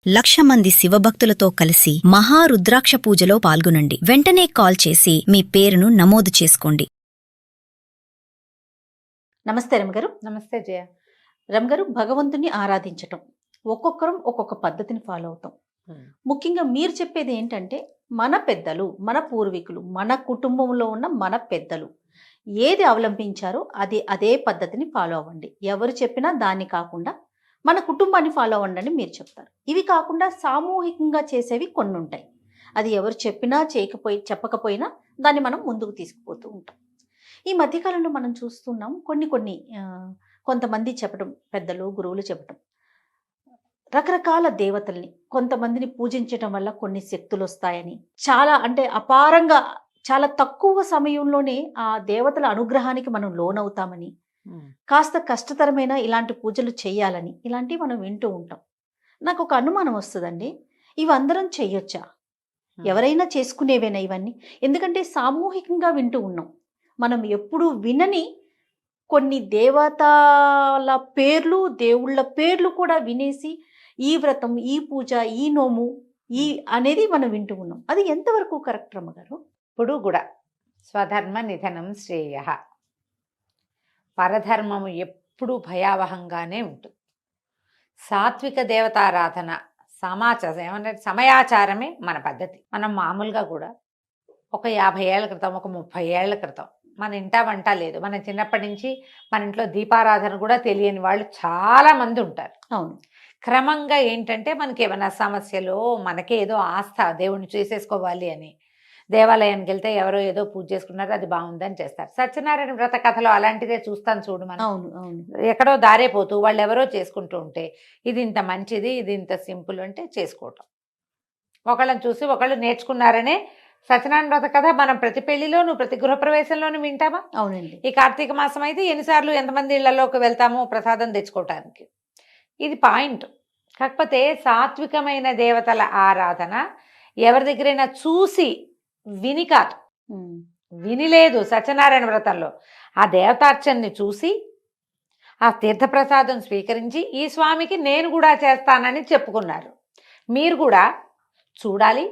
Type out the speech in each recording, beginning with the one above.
1,00,000 మంది శివభక్తులతో కలిసి మహారుద్రాక్ష పూజలో పాల్గొనండి. వెంటనే కాల్ చేసి మీ పేరును నమోదు చేసుకోండి. నమస్తే రమగారు. నమస్తే జయ. రమగారు, భగవంతుని ఆరాధించటం ఒక్కొక్కరం ఒక్కొక్క పద్ధతిని ఫాలో అవుతాం. ముఖ్యంగా మీరు చెప్పేది ఏంటంటే, మన పెద్దలు, మన పూర్వీకులు, మన కుటుంబంలో ఉన్న మన పెద్దలు ఏది అవలంబించారో అదే పద్ధతిని ఫాలో అవ్వండి. ఎవరు చెప్పినా దాన్ని కాకుండా మన కుటుంబాన్ని ఫాలో అవ్వండి అని మీరు చెప్తారు. ఇవి కాకుండా సామూహికంగా చేసేవి కొన్ని ఉంటాయి. అది ఎవరు చెప్పినా చెప్పకపోయినా దాన్ని మనం ముందుకు తీసుకుపోతూ ఉంటాం. ఈ మధ్యకాలంలో మనం చూస్తున్నాం కొన్ని కొంతమంది చెప్పడం, పెద్దలు గురువులు చెప్పడం, రకరకాల దేవతల్ని కొంతమందిని పూజించటం వల్ల కొన్ని శక్తులు వస్తాయని, చాలా అంటే అపారంగా చాలా తక్కువ సమయంలోనే ఆ దేవతల అనుగ్రహానికి మనం లోనవుతామని, కాస్త కష్టతరమైన ఇలాంటి పూజలు చేయాలని, ఇలాంటివి మనం వింటూ ఉంటాం. నాకు ఒక అనుమానం వస్తుందండి, ఇవి అందరం చెయ్యొచ్చా? ఎవరైనా చేసుకునేవేనా ఇవన్నీ? ఎందుకంటే సామూహికంగా వింటూ ఉన్నాం. మనం ఎప్పుడు వినని కొన్ని దేవతల పేర్లు, దేవుళ్ళ పేర్లు కూడా వినేసి ఈ వ్రతం, ఈ పూజ, ఈ నోము అనేది మనం వింటూ ఉన్నాం. అది ఎంతవరకు కరెక్ట్ రమ్మగారు? ఇప్పుడు కూడా స్వధర్మ నిధనం శ్రేయ, పరధర్మము ఎప్పుడు భయావహంగానే ఉంటుంది. సాత్విక దేవతారాధన సమయాచారమే మన పద్ధతి. మనం మామూలుగా కూడా ఒక 50 ఏళ్ల క్రితం, ఒక 30 ఏళ్ల క్రితం మన ఇంటా వంట లేదు. మన చిన్నప్పటి నుంచి మన ఇంట్లో దీపారాధన కూడా తెలియని వాళ్ళు చాలా మంది ఉంటారు. అవును. క్రమంగా ఏంటంటే మనకి ఏమైనా సమస్యలు, మనకే ఏదో ఆస్థ దేవుణ్ణి చేసేసుకోవాలి అని దేవాలయానికి వెళ్తే ఎవరో ఏదో పూజ చేసుకున్నారు, అది బాగుందని చేస్తారు. సత్యనారాయణ వ్రత కథలో అలాంటిదే చూస్తాను చూడు మనం. అవును అవును. ఎక్కడో దారేపోతూ వాళ్ళు ఎవరో చేసుకుంటూ ఉంటే ఇది ఇంత మంచిది, ఇది ఇంత సింపుల్ అంటే చేసుకోవటం. ఒకళ్ళని చూసి ఒకళ్ళు నేర్చుకున్నారనే సత్యనారాయణ వ్రత కథ మనం ప్రతి పెళ్లిలోను, ప్రతి గృహప్రవేశంలోనూ వింటామా? అవునండి. ఈ కార్తీక మాసం అయితే ఎన్నిసార్లు ఎంతమంది ఇళ్లలోకి వెళ్తామో ప్రసాదం తెచ్చుకోవటానికి. ఇది పాయింట్. కాకపోతే సాత్వికమైన దేవతల ఆరాధన ఎవరి దగ్గరైనా చూసి విని కాదు, వినిలేదు. సత్యనారాయణ వ్రతంలో ఆ దేవతార్చనని చూసి ఆ తీర్థప్రసాదం స్వీకరించి ఈ స్వామికి నేను కూడా చేస్తానని చెప్పుకున్నారు. మీరు కూడా చూడాలి,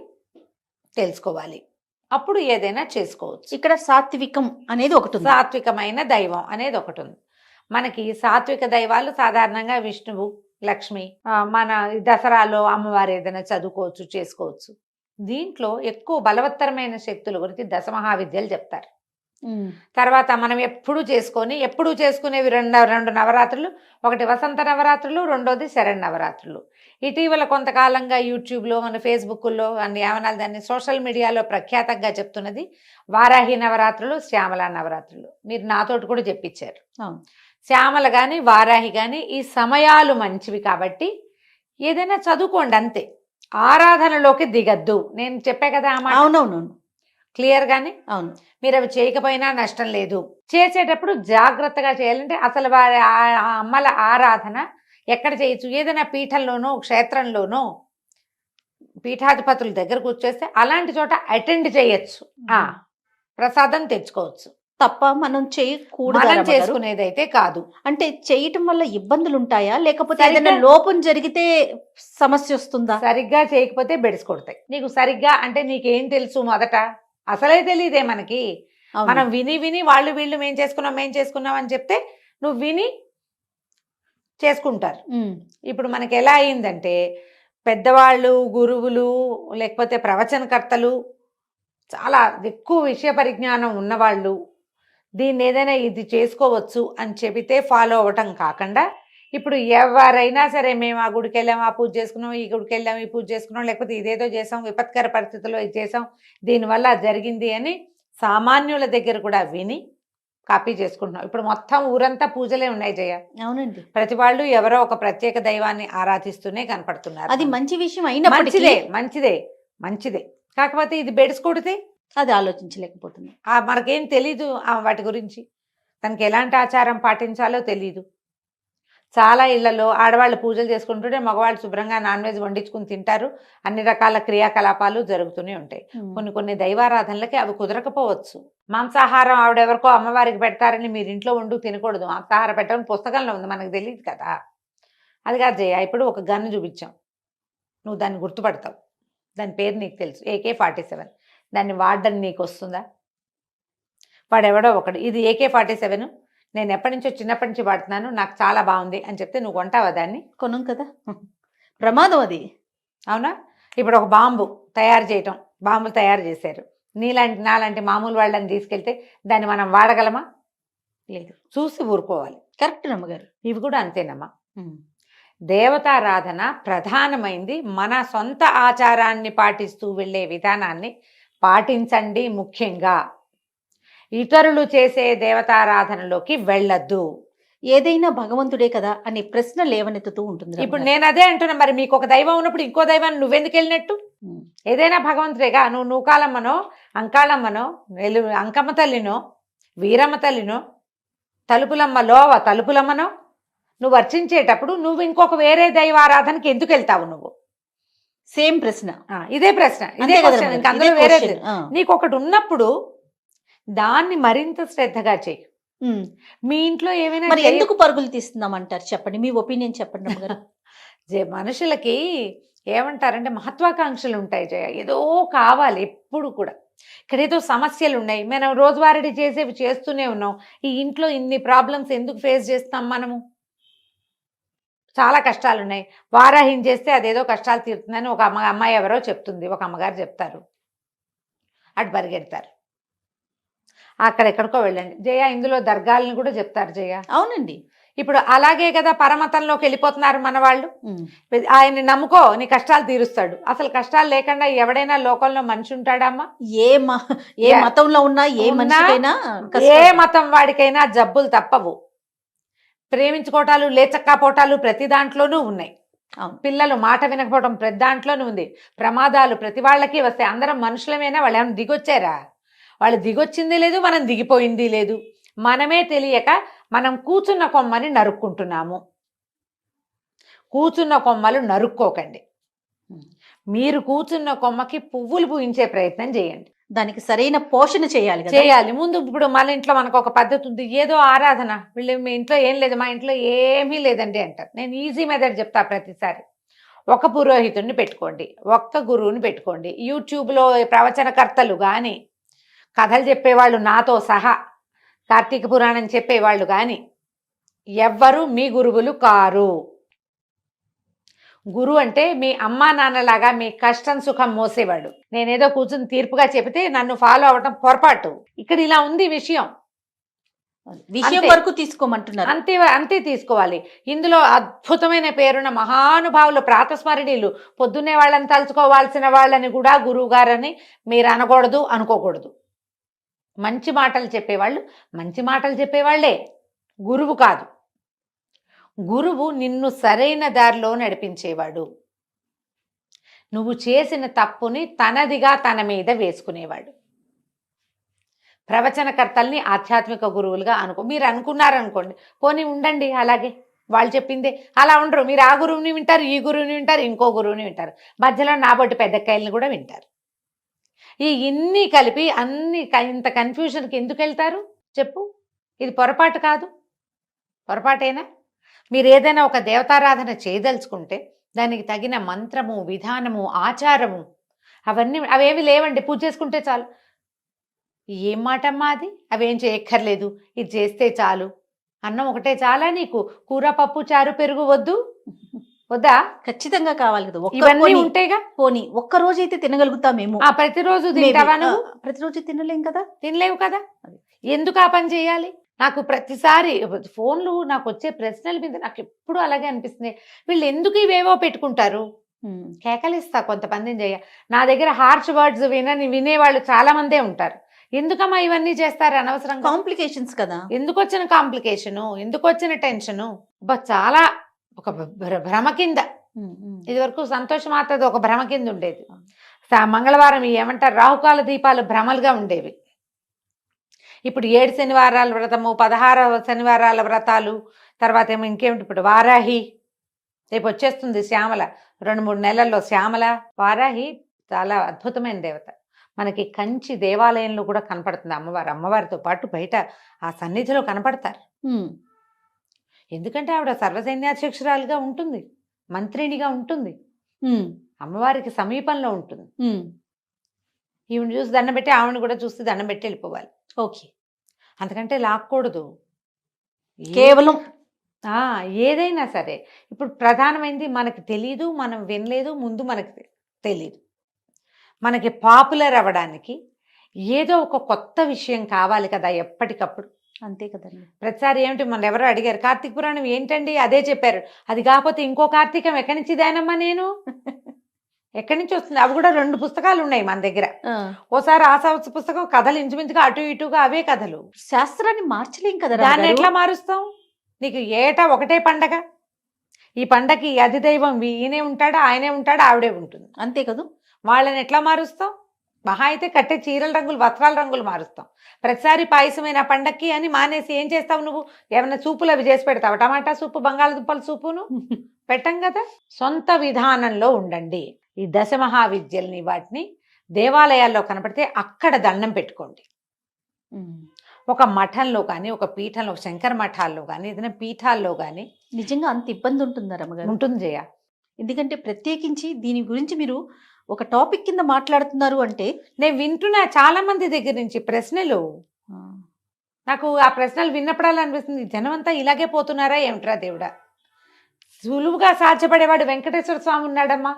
తెలుసుకోవాలి, అప్పుడు ఏదైనా చేసుకోవచ్చు. ఇక్కడ సాత్వికం అనేది ఒకటి, సాత్వికమైన దైవం అనేది ఒకటి ఉంది. మనకి సాత్విక దైవాలు సాధారణంగా విష్ణువు, లక్ష్మి, మన దసరాలో అమ్మవారు ఏదైనా చదువుకోవచ్చు, చేసుకోవచ్చు. దీంట్లో ఎక్కువ బలవత్తరమైన శక్తుల గురించి దశమహావిద్యలు చెప్తారు. తర్వాత మనం ఎప్పుడు చేసుకునేవి రెండు నవరాత్రులు. ఒకటి వసంత నవరాత్రులు, రెండోది శరణ్ నవరాత్రులు. ఇటీవల కొంతకాలంగా యూట్యూబ్లో, మన ఫేస్బుక్లో అన్ని ఏమనాలి దాన్ని, సోషల్ మీడియాలో ప్రఖ్యాతంగా చెప్తున్నది వారాహి నవరాత్రులు, శ్యామల నవరాత్రులు. మీరు నాతోటి కూడా చెప్పించారు. శ్యామల కానీ వారాహి కానీ ఈ సమయాలు మంచివి కాబట్టి ఏదైనా చదువుకోండి అంతే, ఆరాధనలోకి దిగద్దు. నేను చెప్పే కదా ఆ మాట. అవునవును, క్లియర్ గాని. అవును. మీరు అవి చేయకపోయినా నష్టం లేదు. చేసేటప్పుడు జాగ్రత్తగా చేయాలంటే అసలు వారి అమ్మల ఆరాధన ఎక్కడ చేయొచ్చు? ఏదైనా పీఠంలోనో, క్షేత్రంలోనో, పీఠాధిపతుల దగ్గరకు వచ్చేస్తే అలాంటి చోట అటెండ్ చేయొచ్చు, ప్రసాదం తెచ్చుకోవచ్చు తప్ప మనం చేయకూడదు. మనం చేసుకునేదైతే కాదు. అంటే చేయటం వల్ల ఇబ్బందులు ఉంటాయా, లేకపోతే ఏదైనా లోపం జరిగితే సమస్య వస్తుందా? సరిగ్గా చేయకపోతే బెడిసి కొడతాయి. నీకు సరిగ్గా అంటే నీకేం తెలుసు? మొదట అసలే తెలియదే మనకి. మనం విని వాళ్ళు వీళ్ళు మేం చేసుకున్నాం అని చెప్తే నువ్వు విని చేసుకుంటారు. ఇప్పుడు మనకి ఎలా అయిందంటే, పెద్దవాళ్ళు, గురువులు, లేకపోతే ప్రవచనకర్తలు, చాలా ఎక్కువ విషయ పరిజ్ఞానం ఉన్నవాళ్ళు దీన్ని ఏదైనా ఇది చేసుకోవచ్చు అని చెబితే ఫాలో అవ్వటం కాకుండా, ఇప్పుడు ఎవరైనా సరే మేము ఆ గుడికి వెళ్ళాం, ఆ పూజ చేసుకున్నాం, ఈ గుడికి వెళ్ళాం, ఈ పూజ చేసుకున్నాం, లేకపోతే ఇదేదో చేసాం, విపత్కర పరిస్థితుల్లో ఇది చేసాం, దీనివల్ల జరిగింది అని సామాన్యుల దగ్గర కూడా విని కాపీ చేసుకుంటున్నాం. ఇప్పుడు మొత్తం ఊరంతా పూజలే ఉన్నాయి జయ. అవునండి. ప్రతి వాళ్ళు ఎవరో ఒక ప్రత్యేక దైవాన్ని ఆరాధిస్తూనే కనపడుతున్నారు. అది మంచి విషయం అయినా మంచిదే. కాకపోతే ఇది బెడిసి కొడితే అది ఆలోచించలేకపోతుంది. మనకేం తెలీదు వాటి గురించి, తనకి ఎలాంటి ఆచారం పాటించాలో తెలీదు. చాలా ఇళ్లలో ఆడవాళ్ళు పూజలు చేసుకుంటుంటే మగవాళ్ళు శుభ్రంగా నాన్ వెజ్ వండించుకుని తింటారు. అన్ని రకాల క్రియాకలాపాలు జరుగుతూనే ఉంటాయి. కొన్ని దైవారాధనలకి అవి కుదరకపోవచ్చు. మాంసాహారం ఆవిడెవరికో అమ్మవారికి పెడతారని మీరు ఇంట్లో వండు తినకూడదు. మాంసాహారం పెట్టమని పుస్తకంలో ఉంది, మనకు తెలియదు కదా. అది కాదు జయ. ఇప్పుడు ఒక గన్ను చూపించాం, నువ్వు దాన్ని గుర్తుపడతావు, దాని పేరు నీకు తెలుసు, AK-47. దాన్ని వాడడం నీకు వస్తుందా? వాడెవడో ఒకడు ఇది AK-47 నేను ఎప్పటి నుంచో చిన్నప్పటి నుంచి వాడుతున్నాను, నాకు చాలా బాగుంది అని చెప్తే నువ్వు కొంటావా దాన్ని? కొనం కదా, ప్రమాదం అది. అవునా? ఇప్పుడు ఒక బాంబు తయారు చేయటం, బాంబులు తయారు చేశారు, నాలాంటి మామూలు వాళ్ళని తీసుకెళ్తే దాన్ని మనం వాడగలమా? లేదు. చూసి ఊరుకోవాలి. కరెక్ట్ నమ్మగారు. ఇవి కూడా అంతేనమ్మా. దేవతారాధన ప్రధానమైంది. మన సొంత ఆచారాన్ని పాటిస్తూ వెళ్ళే విధానాన్ని పాటించండి. ముఖ్యంగా ఇతరులు చేసే దేవతారాధనలోకి వెళ్ళొద్దు. ఏదైనా భగవంతుడే కదా అనే ప్రశ్న లేవనెత్తుతూ ఉంటుంది. ఇప్పుడు నేను అదే అంటున్నా, మరి మీకు ఒక దైవం ఉన్నప్పుడు ఇంకో దైవాన్ని నువ్వెందుకు వెళ్ళినట్టు? ఏదైనా భగవంతుడేగా. నువ్వు నూకాలమ్మనో, అంకాళమ్మనో, అంకమ్మ తల్లినో, వీరమ్మ తల్లినో, తలుపులమ్మనో నువ్వు అర్చించేటప్పుడు నువ్వు ఇంకొక వేరే దైవారాధనకి ఎందుకు వెళ్తావు? నువ్వు సేమ్ ప్రశ్న, ఇదే ప్రశ్న, ఇదే క్వశ్చన్. ఇంకా అందులో వేరే నీకు ఒకటి ఉన్నప్పుడు దాన్ని మరింత శ్రద్ధగా చేయి. మీ ఇంట్లో ఏమైనా మరి ఎందుకు పరుగులు తీస్తున్నాం అంటారు? చెప్పండి, మీ ఒపీనియన్ చెప్పండి అమ్మగారు. మనుషులకి ఏమంటారంటే మహత్వాకాంక్షలు ఉంటాయి జయ, ఏదో కావాలి ఎప్పుడు కూడా. ఇక్కడ ఏదో సమస్యలు ఉన్నాయి, మనం రోజువారీ చేసేవి చేస్తూనే ఉన్నాం. ఈ ఇంట్లో ఇన్ని ప్రాబ్లమ్స్ ఎందుకు ఫేస్ చేస్తాం మనము? చాలా కష్టాలు ఉన్నాయి. వారాహిం చేస్తే అదేదో కష్టాలు తీరుతుందని ఒక అమ్మాయి ఎవరో చెప్తుంది, ఒక అమ్మగారు చెప్తారు, అటు పరిగెడతారు. అక్కడెక్కడికో వెళ్ళండి జయ. ఇందులో దర్గాలను కూడా చెప్తారు జయ. అవునండి. ఇప్పుడు అలాగే కదా పరమతంలోకి వెళ్ళిపోతున్నారు మన వాళ్ళు. ఆయన్ని నమ్ముకో, నీ కష్టాలు తీరుస్తాడు. అసలు కష్టాలు లేకుండా ఎవడైనా లోకంలో మనిషి ఉంటాడమ్మా? ఏ మతంలో ఉన్నా, ఏ మతం వాడికైనా జబ్బులు తప్పవు. ప్రేమించుకోవటాలు, లేచక్కపోవటాలు ప్రతి దాంట్లోనూ ఉన్నాయి. పిల్లలు మాట వినకపోవడం ప్రతి దాంట్లోనూ ఉంది. ప్రమాదాలు ప్రతి వాళ్ళకి వస్తాయి. అందరం మనుషులమేనా? వాళ్ళు ఏమైనా దిగొచ్చారా? వాళ్ళు దిగొచ్చింది లేదు, మనం దిగిపోయింది లేదు. మనమే తెలియక మనం కూర్చున్న కొమ్మని నరుక్కుంటున్నాము. కూర్చున్న కొమ్మలు నరుక్కోకండి. మీరు కూర్చున్న కొమ్మకి పువ్వులు పూయించే ప్రయత్నం చేయండి. దానికి సరైన పోషణ చేయాలి ముందు. ఇప్పుడు మన ఇంట్లో మనకు ఒక పద్ధతి ఉంది, ఏదో ఆరాధన, వీళ్ళు మీ ఇంట్లో ఏం లేదు, మా ఇంట్లో ఏమీ లేదండి అంటారు. నేను ఈజీ మెథడ్ చెప్తా ప్రతిసారి. ఒక పురోహితుడిని పెట్టుకోండి, ఒక్క గురువుని పెట్టుకోండి. యూట్యూబ్లో ప్రవచనకర్తలు కానీ, కథలు చెప్పేవాళ్ళు నాతో సహా, కార్తీక పురాణం చెప్పేవాళ్ళు కానీ ఎవ్వరూ మీ గురువులు కారు. గురువు అంటే మీ అమ్మా నాన్నలాగా మీ కష్టం సుఖం మోసేవాడు. నేనేదో కూర్చుని తీర్పుగా చెబితే నన్ను ఫాలో అవ్వటం పొరపాటు. ఇక్కడ ఇలా ఉంది విషయం వరకు తీసుకోమంటున్నారు. అంతే తీసుకోవాలి. ఇందులో అద్భుతమైన పేరున్న మహానుభావులు, ప్రాతస్మరణీయులు, పొద్దున్నే వాళ్ళని తలుచుకోవాల్సిన వాళ్ళని కూడా గురువు గారని మీరు అనకూడదు, అనుకోకూడదు. మంచి మాటలు చెప్పేవాళ్ళు మంచి మాటలు చెప్పేవాళ్లే, గురువు కాదు. గురువు నిన్ను సరైన దారిలో నడిపించేవాడు. నువ్వు చేసిన తప్పుని తనదిగా తన మీద వేసుకునేవాడు. ప్రవచనకర్తల్ని ఆధ్యాత్మిక గురువులుగా మీరు అనుకున్నారనుకోండి, పోనీ ఉండండి అలాగే, వాళ్ళు చెప్పిందే. అలా ఉండరు. మీరు ఆ గురువుని వింటారు, ఈ గురువుని వింటారు, ఇంకో గురువుని వింటారు, మధ్యలో నాబొట్టి పెద్దకాయల్ని కూడా వింటారు. ఇన్ని కలిపి ఇంత కన్ఫ్యూజన్కి ఎందుకు వెళ్తారు చెప్పు? ఇది పొరపాటు కాదు, పొరపాటేనా? మీరు ఏదైనా ఒక దేవతారాధన చేయదలుచుకుంటే దానికి తగిన మంత్రము, విధానము, ఆచారము అవేమి లేవండి. పూజ చేసుకుంటే చాలు. ఏం మాటమ్మా అది? అవేం చేయక్కర్లేదు, ఇది చేస్తే చాలు. అన్నం ఒకటే చాలా నీకు? కూర, పప్పు, చారు, పెరుగు వద్దా? ఖచ్చితంగా కావాలి కదా. ఇవన్నీ ఉంటేగా. పోనీ ఒక్క రోజు అయితే తినగలుగుతామేమో. ప్రతిరోజు తింటావా నువ్వు? ప్రతిరోజు తినలేం కదా. తినలేవు కదా. ఎందుకు ఆ పని చేయాలి? నాకు ప్రతిసారి ఫోన్లు నాకు వచ్చే ప్రశ్నల మీద నాకు ఎప్పుడు అలాగే అనిపిస్తుంది. వీళ్ళు ఎందుకు ఇవేవో పెట్టుకుంటారు? కేకలిస్తా కొంతమందిని చేయ. నా దగ్గర హార్ష్ వర్డ్స్ వినేవాళ్ళు చాలా మందే ఉంటారు. ఎందుకమ్మా ఇవన్నీ చేస్తారు అనవసరం? కాంప్లికేషన్స్ కదా. ఎందుకు వచ్చిన కాంప్లికేషను, ఎందుకు వచ్చిన టెన్షను? చాలా ఒక భ్రమ కింద. ఇది వరకు సంతోషమాతది ఒక భ్రమ కింద ఉండేది. మంగళవారం ఏమంటారు, రాహుకాల దీపాలు భ్రమలుగా ఉండేవి. ఇప్పుడు 7 శనివారాల వ్రతము, 16 శనివారాల వ్రతాలు, తర్వాత ఏమో ఇంకేమిటి, ఇప్పుడు వారాహి రేపు వచ్చేస్తుంది. శ్యామల 2-3 నెలల్లో శ్యామల. వారాహి చాలా అద్భుతమైన దేవత. మనకి కంచి దేవాలయంలో కూడా కనపడుతుంది అమ్మవారు. అమ్మవారితో పాటు బయట ఆ సన్నిధిలో కనపడతారు. ఎందుకంటే ఆవిడ సర్వసైన్యాధ్యక్షురాలుగా ఉంటుంది, మంత్రినిగా ఉంటుంది. అమ్మవారికి సమీపంలో ఉంటుంది. ఉమ్, ఈవిని చూసి దండం పెట్టి ఆవిడని కూడా చూసి దండం పెట్టి వెళ్ళిపోవాలి. ఓకే. అంతకంటే లాక్కూడదు. కేవలం ఆ, ఏదైనా సరే ఇప్పుడు ప్రధానమైనది మనకి తెలీదు, మనం వినలేదు, ముందు మనకి తెలీదు. మనకి పాపులర్ అవ్వడానికి ఏదో ఒక కొత్త విషయం కావాలి కదా ఎప్పటికప్పుడు. అంతే కదండి. ప్రతిసారి ఏమిటి మన ఎవరో అడిగారు కార్తీక పురాణం ఏంటండి, అదే చెప్పారు. అది కాకపోతే ఇంకో కార్తీకం ఎక్కడి నుంచి దానమ్మా నేను ఎక్కడి నుంచి వస్తుంది? అవి కూడా 2 పుస్తకాలు ఉన్నాయి మన దగ్గర. ఆ, ఓసారి ఆ సంవత్సర పుస్తకం కథలు ఇంచుమించుగా అటు ఇటుగా అవే కథలు. శాస్త్రాన్ని మార్చలేం కదా దాన్ని రమగారు. ఎట్లా మారుస్తాం? నీకు ఏటా ఒకటే పండగ, ఈ పండగకి ఈ అధిదైవం ఈయనే ఉంటాడా, ఆయనే ఉంటాడా, ఆవిడే ఉంటుంది. అంతే కదా. వాళ్ళని ఎట్లా మారుస్తాం? మహా అయితే కట్టే చీరల రంగులు, వస్త్రాల రంగులు మారుస్తాం. ప్రతిసారి పాయసమైన పండక్కి అని మానేసి ఏం చేస్తావు నువ్వు? ఏమైనా సూపులు అవి చేసి పెడతావు? టమాటా సూపు, బంగాళదుంపల సూపును పెట్టం కదా. సొంత విధానంలో ఉండండి. ఈ దశ మహావిద్యల్ని వాటిని దేవాలయాల్లో కనపడితే అక్కడ దండం పెట్టుకోండి. ఉమ్, ఒక మఠంలో కానీ, ఒక పీఠంలో, శంకర మఠాల్లో కానీ, ఏదైనా పీఠాల్లో కానీ నిజంగా అంత ఇబ్బంది ఉంటుందా రమగారు? ఉంటుంది జయ. ఎందుకంటే ప్రత్యేకించి దీని గురించి మీరు ఒక టాపిక్ కింద మాట్లాడుతున్నారు అంటే నేను వింటున్నా చాలా మంది దగ్గర నుంచి ప్రశ్నలు. నాకు ఆ ప్రశ్నలు విన్నప్పుడల్లా అనిపిస్తుంది, జనం అంతా ఇలాగే పోతున్నారా ఏమిట్రా దేవుడా. సులువుగా సాధ్యపడేవాడు వెంకటేశ్వర స్వామి ఉన్నాడమ్మా.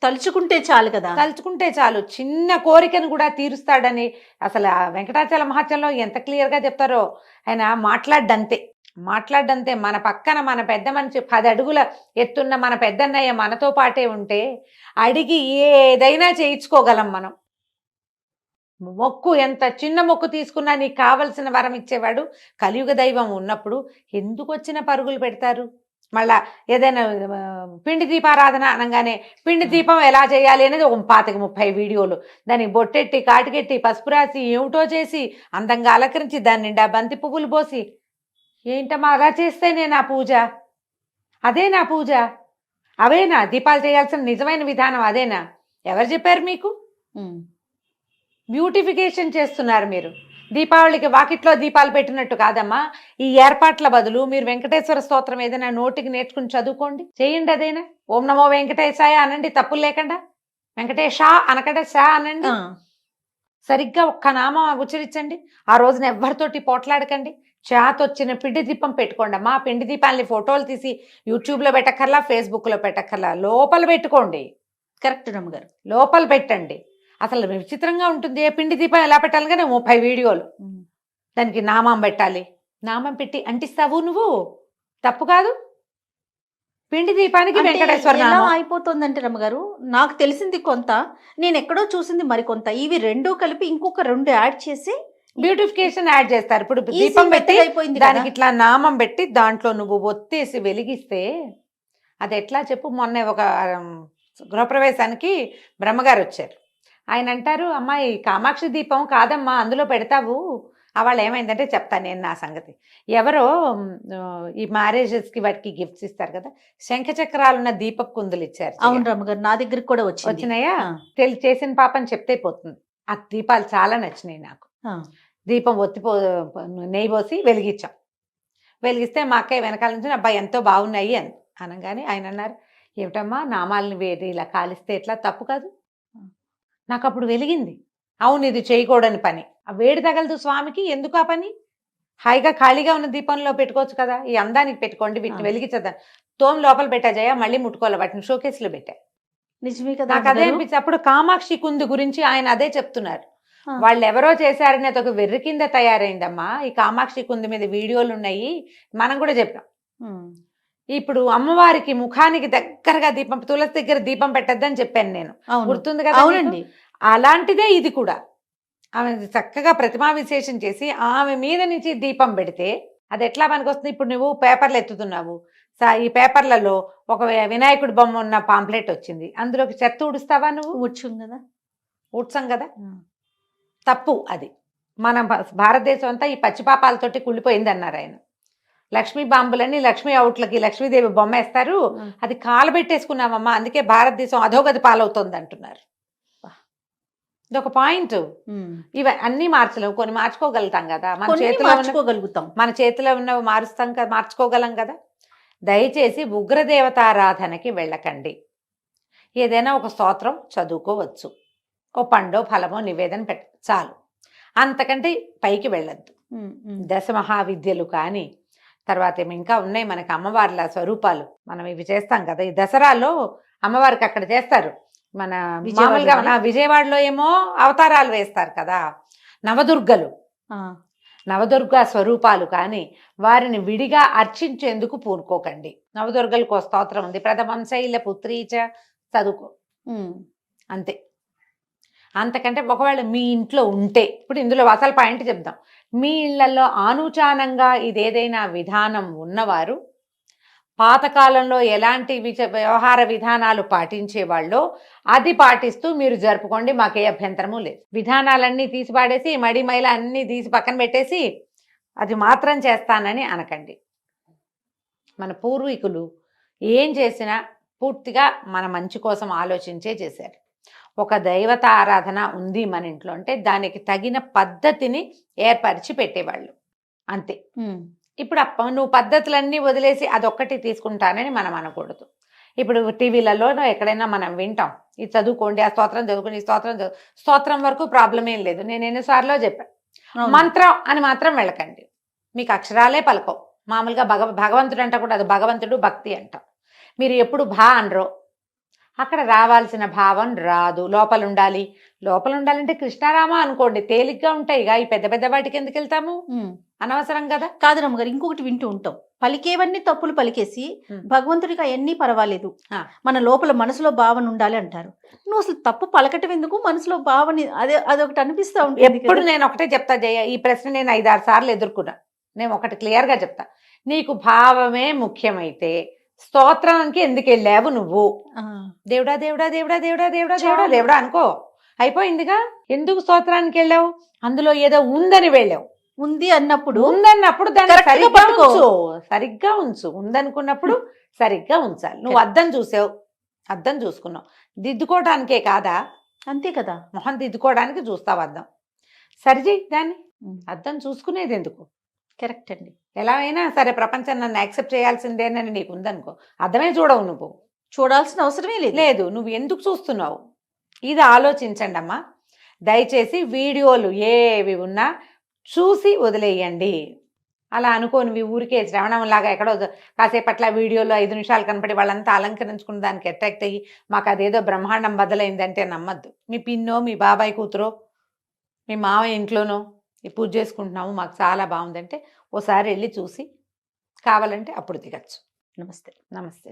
తలుచుకుంటే చాలు కదా. తలుచుకుంటే చాలు, చిన్న కోరికను కూడా తీరుస్తాడని అసలు ఆ వెంకటాచల మహత్యంలో ఎంత క్లియర్గా చెప్తారో. ఆయన మాట్లాడ్డంతే. మన పక్కన మన పెద్ద మనిషి 10 అడుగుల ఎత్తున్న మన పెద్దన్నయ్య మనతో పాటే ఉంటే అడిగి ఏదైనా చేయించుకోగలం మనం. మొక్కు ఎంత చిన్న మొక్కు తీసుకున్నా నీకు కావలసిన వరం ఇచ్చేవాడు కలియుగ దైవం ఉన్నప్పుడు ఎందుకు వచ్చిన పరుగులు పెడతారు? మళ్ళా ఏదైనా పిండి దీపారాధన అనగానే పిండి దీపం ఎలా చేయాలి అనేది ఒక 25-30 వీడియోలు, దానికి బొట్టెట్టి కాటికెట్టి పసుపు రాసి ఏమిటో చేసి అందంగా అలంకరించి దాని నిండా బంతి పువ్వులు పోసి, ఏంటమ్మా అలా చేస్తేనే నా పూజ? అదే నా పూజ? అవేనా దీపాలు చేయాల్సిన నిజమైన విధానం? అదేనా? ఎవరు చెప్పారు మీకు? బ్యూటిఫికేషన్ చేస్తున్నారు మీరు. దీపావళికి వాకిట్లో దీపాలు పెట్టినట్టు కాదమ్మా. ఈ ఏర్పాట్ల బదులు మీరు వెంకటేశ్వర స్తోత్రం ఏదైనా నోటికి నేర్చుకుని చదువుకోండి, చేయండి. అదైనా ఓం నమో వెంకటేశాయ అనండి, తప్పులు లేకుండా. వెంకటేశా అనకంటే షా అనండి. సరిగ్గా ఒక్క నామం ఉచ్చరించండి. ఆ రోజున ఎవరితోటి పోట్లాడకండి. చేతొచ్చిన పిండి దీపం పెట్టుకోండి అమ్మా. పిండి దీపాలని ఫోటోలు తీసి యూట్యూబ్లో పెట్టక్కర్లా, ఫేస్బుక్లో పెట్టక్కర్లా, లోపల పెట్టుకోండి. కరెక్ట్ రమ్మగారు, లోపల పెట్టండి. అసలు విచిత్రంగా ఉంటుంది. పిండి దీపం ఎలా పెట్టాలి కానీ 30 వీడియోలు. దానికి నామం పెట్టాలి. నామం పెట్టి అంటిస్తావు నువ్వు, తప్పు కాదు. పిండి దీపానికి వెంకటేశ్వర నామం అయిపోతుందంటే రమ్మగారు, నాకు తెలిసింది కొంత, నేను ఎక్కడో చూసింది మరికొంత. ఇవి 2 కలిపి ఇంకొక 2 యాడ్ చేసి బ్యూటిఫికేషన్ యాడ్ చేస్తారు. ఇప్పుడు దీపం పెట్టి దానికి ఇట్లా నామం పెట్టి దాంట్లో నువ్వు ఒత్తేసి వెలిగిస్తే అది ఎట్లా చెప్పు. మొన్న ఒక గృహప్రవేశానికి బ్రహ్మగారు వచ్చారు. ఆయన అంటారు, అమ్మాయి కామాక్షి దీపం కాదమ్మా అందులో పెడతావు. వాళ్ళు ఏమైందంటే చెప్తాను నేను నా సంగతి. ఎవరో ఈ మ్యారేజెస్కి వాటికి గిఫ్ట్స్ ఇస్తారు కదా, శంఖచక్రాలున్న దీపపు కుందులు ఇచ్చారు. అవును రమ్మగారు, నా దగ్గరికి కూడా వచ్చినాయా? చేసిన పాపని చెప్తే పోతుంది. ఆ దీపాలు చాలా నచ్చినాయి నాకు. దీపం నెయ్యి పోసి వెలిగించాం. వెలిగిస్తే మా అక్కయ్య వెనకాల నుంచి అబ్బాయి ఎంతో బాగున్నాయి అని అనగానే ఆయన అన్నారు, ఏమిటమ్మా నామాలని వేడి ఇలా కాలిస్తే ఎట్లా, తప్పు కాదు. నాకు అప్పుడు వెలిగింది, అవును ఇది చేయకూడని పని. ఆ వేడి తగలదు స్వామికి, ఎందుకు ఆ పని? హాయిగా ఖాళీగా ఉన్న దీపంలో పెట్టుకోవచ్చు కదా. ఈ అందానికి పెట్టుకోండి, వీటిని వెలిగించద్దాం. తోమ లోపల పెట్టా జయ, మళ్ళీ ముట్టుకోవాలి, వాటిని షోకేస్లో పెట్టా. నిజమే కదా. నాకు అదే అనిపించింది. అప్పుడు కామాక్షి కుందు గురించి ఆయన అదే చెప్తున్నారు. వాళ్ళు ఎవరో చేశారని అదొక వెర్రి కింద తయారైందమ్మా. ఈ కామాక్షి కుంది మీద వీడియోలు ఉన్నాయి, మనం కూడా చెప్పాం. ఇప్పుడు అమ్మవారికి ముఖానికి దగ్గరగా దీపం, తులసి దగ్గర దీపం పెట్టద్దని చెప్పాను నేను, గుర్తుంది కదా? అవునండి. అలాంటిదే ఇది కూడా. ఆమె చక్కగా ప్రతిమా విశేషం చేసి ఆమె మీద నుంచి దీపం పెడితే అది ఎట్లా పనికొస్తుంది? ఇప్పుడు నువ్వు పేపర్లు ఎత్తుతున్నావు, ఈ పేపర్లలో ఒక వినాయకుడి బొమ్మ ఉన్న పాంప్లెట్ వచ్చింది, అందులోకి చెత్త ఊడుస్తావా నువ్వు? ఊడ్చాం కదా. తప్పు అది. మన భారతదేశం అంతా ఈ పచ్చిపాపాలతోటి కుళ్ళిపోయింది అన్నారు ఆయన. లక్ష్మీ బాంబులని లక్ష్మీ అవుట్లకి లక్ష్మీదేవి బొమ్మ వేస్తారు, అది కాలబెట్టేసుకున్నామమ్మా, అందుకే భారతదేశం అధోగతి పాలవుతుంది అంటున్నారు. ఇదొక పాయింట్. ఇవి అన్ని మార్చలేవు, కొన్ని మార్చుకోగలుగుతాం కదా. మన చేతిలో ఉన్నవి మారుస్తాం కదా, మార్చుకోగలం కదా. దయచేసి ఉగ్రదేవతారాధనకి వెళ్ళకండి. ఏదైనా ఒక స్తోత్రం చదువుకోవచ్చు, ఓ పండో ఫలమో నివేదన పెట్ట చాలు, అంతకంటే పైకి వెళ్ళొద్దు. దశ మహావిద్యలు కానీ తర్వాత ఏమో ఇంకా ఉన్నాయి మనకి అమ్మవార్ల స్వరూపాలు, మనం ఇవి చేస్తాం కదా ఈ దసరాలో అమ్మవారికి అక్కడ చేస్తారు. మన మామూలుగా మన విజయవాడలో ఏమో అవతారాలు వేస్తారు కదా నవదుర్గలు, నవదుర్గ స్వరూపాలు కానీ వారిని విడిగా అర్చించేందుకు పూనుకోకండి. నవదుర్గలకు స్తోత్రం ఉంది, ప్రథమం శైల పుత్రీచ, చదువుకో అంతే. అంతకంటే ఒకవేళ మీ ఇంట్లో ఉంటే, ఇప్పుడు ఇందులో అసలు పాయింట్ చెప్దాం, మీ ఇళ్లలో ఆనుచానంగా ఇదేదైనా విధానం ఉన్నవారు పాతకాలంలో ఎలాంటి వ్యవహార విధానాలు పాటించేవాళ్ళో అది పాటిస్తూ మీరు జరుపుకోండి, మాకే అభ్యంతరము లేదు. విధానాలన్నీ తీసి పాడేసి మడి మైల అన్నీ తీసి పక్కన పెట్టేసి అది మాత్రం చేస్తానని అనకండి. మన పూర్వీకులు ఏం చేసినా పూర్తిగా మన మంచి కోసం ఆలోచించే చేశారు. ఒక దైవత ఆరాధన ఉంది మన ఇంట్లో అంటే దానికి తగిన పద్ధతిని ఏర్పరిచి పెట్టేవాళ్ళు అంతే. ఇప్పుడు నువ్వు పద్ధతులన్నీ వదిలేసి అదొక్కటి తీసుకుంటానని మనం అనకూడదు. ఇప్పుడు టీవీలలో ఎక్కడైనా మనం వింటాం, ఇది చదువుకోండి, ఆ స్తోత్రం చదువుకోండి, ఈ స్తోత్రం వరకు ప్రాబ్లం ఏం లేదు. నేను ఎన్నిసార్లు చెప్పాను, మంత్రం అని మాత్రం వెళ్ళకండి, మీకు అక్షరాలే పలకవు. మామూలుగా భగవంతుడు అంట కూడా అది భగవంతుడు భక్తి అంట. మీరు ఎప్పుడు అనరో అక్కడ రావాల్సిన భావం రాదు. లోపల ఉండాలంటే కృష్ణారామ అనుకోండి, తేలిగ్గా ఉంటాయి. ఈ పెద్ద పెద్ద వాటికి ఎందుకు వెళ్తాము, అనవసరం కదా. కాదు రమ్మగారు, ఇంకొకటి వింటూ ఉంటాం, పలికేవన్నీ తప్పులు పలికేసి భగవంతుడికి అవన్నీ పర్వాలేదు, మన లోపల మనసులో భావన ఉండాలి అంటారు. నువ్వు అసలు తప్పు పలకటం ఎందుకు, మనసులో భావన అదొకటి అనిపిస్తా ఉంటుంది. ఎప్పుడు నేను ఒకటే చెప్తా జయ, ఈ ప్రశ్న నేను 5-6 సార్లు ఎదుర్కొన్నా. నేను ఒకటి క్లియర్గా చెప్తా, నీకు భావమే ముఖ్యమైతే స్తోత్రానికి ఎందుకు వెళ్ళావు నువ్వు? దేవుడా దేవుడా దేవుడా దేవుడా దేవుడా దేవుడా దేవుడా అనుకో, అయిపోయిందిగా. ఎందుకు స్తోత్రానికి వెళ్ళావు? అందులో ఏదో ఉందని వెళ్ళావు. ఉందన్నప్పుడు దాన్ని సరిగ్గా ఉంచు. ఉందనుకున్నప్పుడు సరిగ్గా ఉంచాలి. నువ్వు అద్దం చూసావు, అద్దం చూసుకున్నావు, దిద్దుకోవడానికే కాదా? అంతే కదా, మొహం దిద్దుకోవడానికి చూస్తావు అద్దం, సరిచేయి దాన్ని. అద్దం చూసుకునేది ఎందుకు? కరెక్ట్ అండి. ఎలా అయినా సరే ప్రపంచం నన్ను యాక్సెప్ట్ చేయాల్సిందేనని నీకు ఉందనుకో, అర్థమే చూడవు, నువ్వు చూడాల్సిన అవసరమే లేదు. నువ్వు ఎందుకు చూస్తున్నావు? ఇది ఆలోచించండి అమ్మా. దయచేసి వీడియోలు ఏవి ఉన్నా చూసి వదిలేయండి. అలా అనుకోని ఊరికే శ్రవణంలాగా ఎక్కడో కాసేపట్ల వీడియోలో 5 నిమిషాలు కనపడి వాళ్ళంతా అలంకరించుకున్న దానికి అట్రాక్ట్ అయ్యి మాకు అదేదో బ్రహ్మాండం బదులైందంటే నమ్మద్దు. మీ పిన్నో, మీ బాబాయ్ కూతురో, మీ మావయ్య ఇంట్లోనో ఈ పూజ చేసుకుంటున్నాము, మాకు చాలా బాగుందంటే ఓసారి వెళ్ళి చూసి కావాలంటే అప్పుడు దిగచ్చు. నమస్తే. నమస్తే.